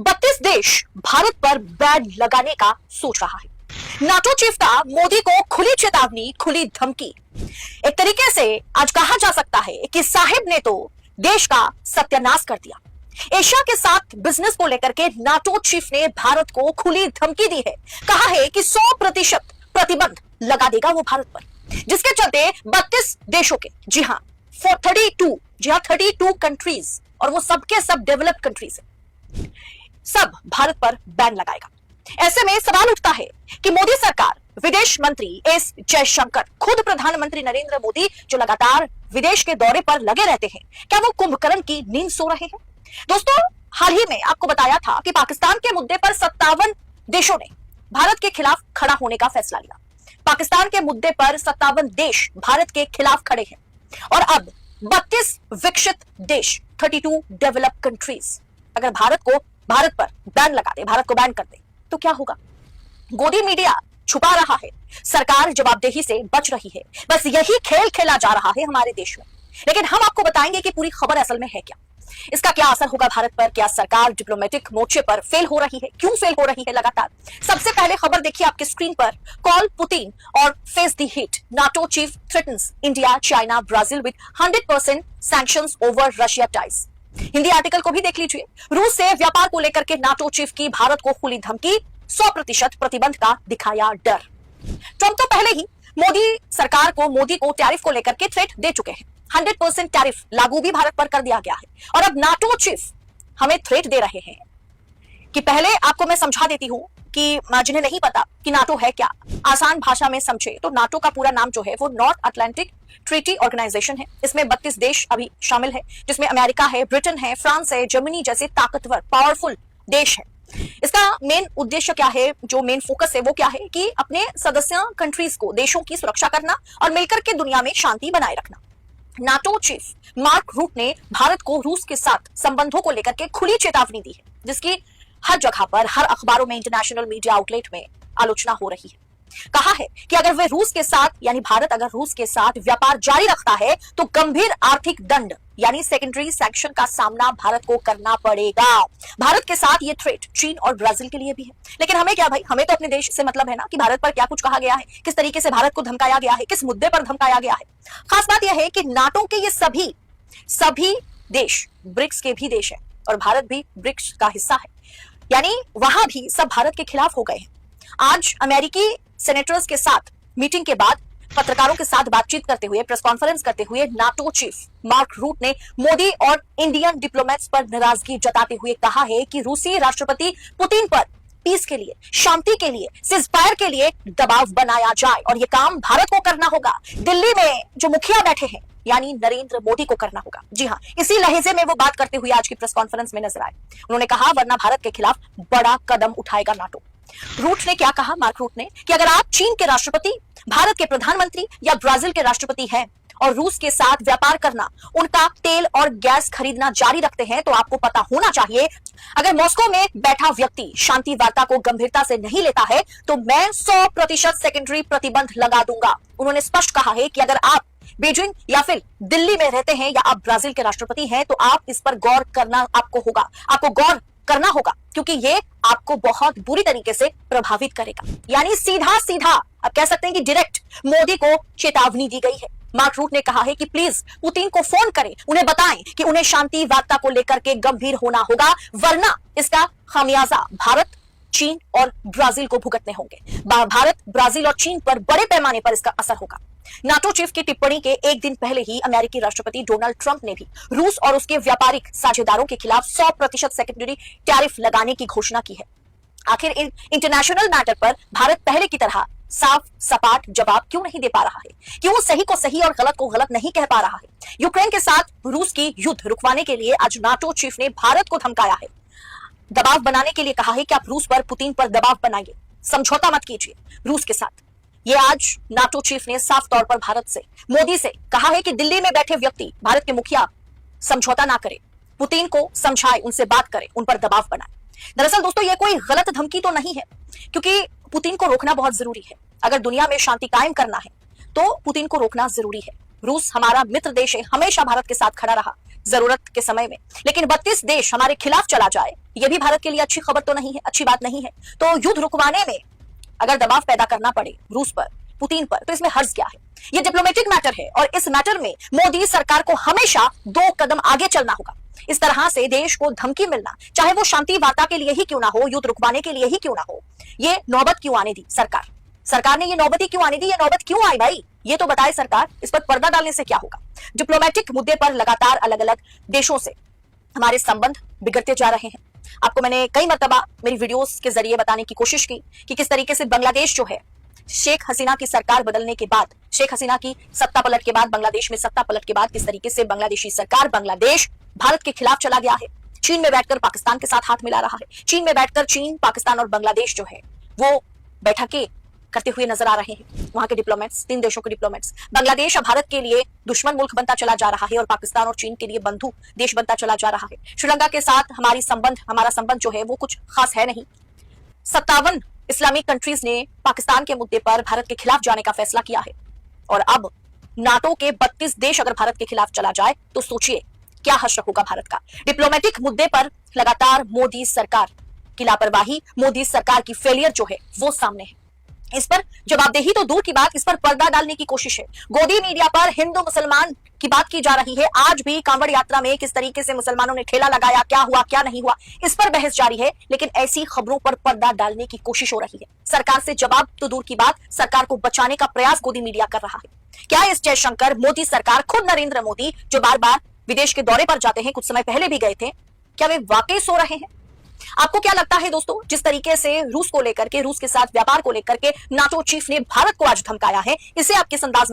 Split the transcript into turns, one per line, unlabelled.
32 देश भारत पर बैन लगाने का सोच रहा है। नाटो चीफ का मोदी को खुली चेतावनी, खुली धमकी। एक तरीके से आज कहा जा सकता है कि साहिब ने तो देश का सत्यानाश कर दिया। एशिया के साथ बिजनेस को लेकर के नाटो चीफ ने भारत को खुली धमकी दी है। कहा है कि 100% प्रतिबंध लगा देगा वो भारत पर, जिसके चलते 32 देशों के, जी हाँ 32 कंट्रीज, और वो सबके सब डेवलप्ड कंट्रीज है, सब भारत पर बैन लगाएगा। ऐसे में सवाल उठता है कि मोदी सरकार, विदेश मंत्री एस जयशंकर, खुद प्रधानमंत्री नरेंद्र मोदी जो लगातार विदेश के दौरे पर लगे रहते हैं, क्या वो कुंभकर्ण की नींद सो रहे हैं? दोस्तों, हाल ही में आपको बताया था कि पाकिस्तान के मुद्दे पर 57 देशों ने भारत के खिलाफ खड़ा होने का फैसला लिया। पाकिस्तान के मुद्दे पर 57 देश भारत के खिलाफ खड़े हैं और अब 32 विकसित देश, 32 डेवलप्ड कंट्रीज, अगर भारत पर बैन लगा दे, भारत को बैन कर दे, तो क्या होगा? गोदी मीडिया छुपा रहा है, सरकार जवाबदेही से बच रही है, बस यही खेल खेला जा रहा है हमारे देश में। लेकिन हम आपको बताएंगे कि पूरी खबर असल में है क्या, इसका क्या असर होगा भारत पर, क्या सरकार डिप्लोमेटिक मोर्चे पर फेल हो रही है, क्यों फेल हो रही है लगातार। सबसे पहले खबर देखिए आपके स्क्रीन पर, कॉल पुतिन और face the heat, NATO chief threatens India, China, Brazil with 100% sanctions over Russia ties. Hindi article को भी देख लीजिए। रूस से व्यापार को लेकर के नाटो चीफ की भारत को खुली धमकी, 100% प्रतिबंध का दिखाया डर। ट्रंप तो पहले ही मोदी को टैरिफ को लेकर के थ्रेट दे चुके हैं। 100% टैरिफ लागू भी भारत पर कर दिया गया है और अब नाटो चीफ हमें थ्रेट दे रहे हैं कि पहले आपको मैं समझा देती हूं कि जिन्हें नहीं पता कि नाटो है क्या, आसान भाषा में समझे तो नाटो का पूरा नाम जो है वो नॉर्थ अटलांटिक ट्रीटी ऑर्गेनाइजेशन है। इसमें 32 देश अभी शामिल है, जिसमें अमेरिका है, ब्रिटेन है, फ्रांस है, जर्मनी जैसे ताकतवर पावरफुल देश है। इसका मेन उद्देश्य क्या है, जो मेन फोकस है वो क्या है कि अपने सदस्य कंट्रीज को, देशों की सुरक्षा करना और मिलकर के दुनिया में शांति बनाए रखना। नाटो चीफ मार्क रूट ने भारत को रूस के साथ संबंधों को लेकर के खुली चेतावनी दी है, जिसकी हर जगह पर, हर अखबारों में, इंटरनेशनल मीडिया आउटलेट में आलोचना हो रही है। कहा है कि अगर वे रूस के साथ, यानी भारत अगर रूस के साथ व्यापार जारी रखता है तो गंभीर आर्थिक दंड यानी सेकेंडरी सैंक्शन का सामना भारत को करना पड़ेगा। भारत के साथ ये थ्रेट चीन और ब्राजील के लिए भी है। लेकिन हमें क्या भाई, हमें तो अपने देश से मतलब है ना कि भारत पर क्या कुछ कहा गया है, किस तरीके से भारत को धमकाया गया है, किस मुद्दे पर धमकाया गया है। खास बात यह है कि नाटो के ये सभी देश ब्रिक्स के भी देश है और भारत भी ब्रिक्स का हिस्सा है, यानी वहां भी सब भारत के खिलाफ हो गए हैं। आज अमेरिकी सेनेटर्स के साथ मीटिंग के बाद पत्रकारों के साथ बातचीत करते हुए, प्रेस कॉन्फ्रेंस करते हुए नाटो चीफ मार्क रूट ने मोदी और इंडियन डिप्लोमेट्स पर नाराजगी जताते हुए कहा है कि रूसी राष्ट्रपति पुतिन पर पीस के लिए, शांति के लिए, सीजफायर के लिए दबाव बनाया जाए और यह काम भारत को करना होगा। दिल्ली में जो मुखिया बैठे हैं यानी नरेंद्र मोदी को करना होगा। जी हाँ, इसी लहजे में वो बात करते हुए आज की प्रेस कॉन्फ्रेंस में नजर आए। उन्होंने कहा वरना भारत के खिलाफ बड़ा कदम उठाएगा नाटो। रूट ने क्या कहा, मार्क रूट ने, कि अगर आप चीन के राष्ट्रपति, भारत के प्रधानमंत्री या ब्राजील के राष्ट्रपति हैं और रूस के साथ व्यापार करना, उनका तेल और गैस खरीदना जारी रखते हैं, तो आपको पता होना चाहिए अगर मॉस्को में बैठा व्यक्ति शांति वार्ता को गंभीरता से नहीं लेता है तो मैं 100% सेकेंडरी प्रतिबंध लगा दूंगा। उन्होंने स्पष्ट कहा है कि अगर आप बीजिंग या फिर दिल्ली में रहते हैं या आप ब्राजील के राष्ट्रपति हैं तो आप इस पर गौर करना आपको गौर करना होगा, क्योंकि ये आपको बहुत बुरी तरीके से प्रभावित करेगा। यानी सीधा आप कह सकते हैं कि डायरेक्ट मोदी को चेतावनी दी गई है। मार्क रूट ने कहा है कि प्लीज पुतिन को फोन करें, उन्हें बताएं कि उन्हें शांति वार्ता को लेकर के गंभीर होना होगा, वरना इसका खामियाजा भारत, चीन और ब्राजील को भुगतने होंगे। भारत, ब्राजील और चीन पर बड़े पैमाने पर इसका असर होगा। नाटो चीफ की टिप्पणी के एक दिन पहले ही अमेरिकी राष्ट्रपति डोनाल्ड ट्रंप ने भी रूस और उसके व्यापारिक साझेदारों के खिलाफ 100% सेकेंडरी टैरिफ लगाने की घोषणा की है। आखिर इंटरनेशनल मैटर पर भारत पहले की तरह साफ सपाट जवाब क्यों नहीं दे पा रहा है? क्यों सही को सही और गलत को गलत नहीं कह पा रहा है? यूक्रेन के साथ रूस की युद्ध रुकवाने के लिए आज नाटो चीफ ने भारत को धमकाया है, दबाव बनाने के लिए कहा है कि आप रूस पर, पुतिन पर दबाव बनाइए, समझौता मत कीजिए रूस के साथ। ये आज नाटो चीफ ने साफ तौर पर भारत से, मोदी से कहा है कि दिल्ली में बैठे व्यक्ति, भारत के मुखिया, समझौता ना करे, पुतिन को समझाए, उनसे बात करे, उन पर दबाव बनाए। दरअसल दोस्तों ये कोई गलत धमकी तो नहीं है, क्योंकि पुतिन को रोकना बहुत जरूरी है। अगर दुनिया में शांति कायम करना है तो पुतिन को रोकना जरूरी है। रूस हमारा मित्र देश है, हमेशा भारत के साथ खड़ा रहा, जरूरत के समय में। लेकिन 32 देश हमारे खिलाफ चला जाए, यह भी भारत के लिए अच्छी खबर तो नहीं है, अच्छी बात नहीं है। तो युद्ध रुकवाने में अगर दबाव पैदा करना पड़े रूस पर, पुतिन पर, तो इसमें हर्ज क्या है? ये डिप्लोमेटिक मैटर है और इस मैटर में मोदी सरकार को हमेशा 2 कदम आगे चलना होगा। इस तरह से देश को धमकी मिलना, चाहे वो शांति वार्ता के लिए ही क्यों ना हो, युद्ध रुकवाने के लिए ही क्यों ना हो, ये नौबत क्यों आने दी सरकार ने? ये नौबत ही क्यों आने दी? ये नौबत क्यों आई भाई? ये तो बताए सरकार। इस पर पर्दा डालने से क्या होगा? डिप्लोमेटिक मुद्दे पर लगातार अलग अलग देशों से हमारे संबंध बिगड़ते जा रहे हैं। आपको मैंने कई मर्तबा मेरी वीडियोस के जरिए बताने की कोशिश की कि किस तरीके से बांग्लादेश जो है, शेख हसीना की सरकार बदलने के बाद, शेख हसीना की सत्ता पलट के बाद, बांग्लादेश में सत्ता पलट के बाद किस तरीके से बांग्लादेशी सरकार, बांग्लादेश भारत के खिलाफ चला गया है। चीन में बैठकर पाकिस्तान के साथ हाथ मिला रहा है। चीन में बैठकर चीन, पाकिस्तान और बांग्लादेश जो है वो बैठकें करते हुए नजर आ रहे हैं। वहां के डिप्लोमेट्स, 3 देशों के डिप्लोमेट्स। बांग्लादेश अब भारत के लिए दुश्मन मुल्क बनता चला जा रहा है और पाकिस्तान और चीन के लिए बंधु देश बनता चला जा रहा है। श्रीलंका के साथ हमारा संबंध जो है वो कुछ खास है नहीं। 57 इस्लामिक कंट्रीज ने पाकिस्तान के मुद्दे पर भारत के खिलाफ जाने का फैसला किया है और अब नाटो के 32 देश अगर भारत के खिलाफ चला जाए तो सोचिए क्या हश्र होगा भारत का। डिप्लोमेटिक मुद्दे पर लगातार मोदी सरकार की लापरवाही, मोदी सरकार की फेलियर जो है वो सामने है। इस पर जवाबदेही तो दूर की बात, इस पर पर्दा डालने की कोशिश है। गोदी मीडिया पर हिंदू मुसलमान की बात की जा रही है। आज भी कांवड़ यात्रा में किस तरीके से मुसलमानों ने ठेला लगाया, क्या हुआ क्या नहीं हुआ, इस पर बहस जारी है। लेकिन ऐसी खबरों पर पर्दा डालने की कोशिश हो रही है। सरकार से जवाब तो दूर की बात, सरकार को बचाने का प्रयास गोदी मीडिया कर रहा है। क्या एस जयशंकर, मोदी सरकार, खुद नरेंद्र मोदी जो बार बार विदेश के दौरे पर जाते हैं, कुछ समय पहले भी गए थे, क्या वे वाकई सो रहे हैं? आपको क्या लगता है दोस्तों, जिस तरीके से रूस को लेकर के, रूस के साथ व्यापार को लेकर के नाटो चीफ ने भारत को आज धमकाया है, इसे आप किस अंदाज में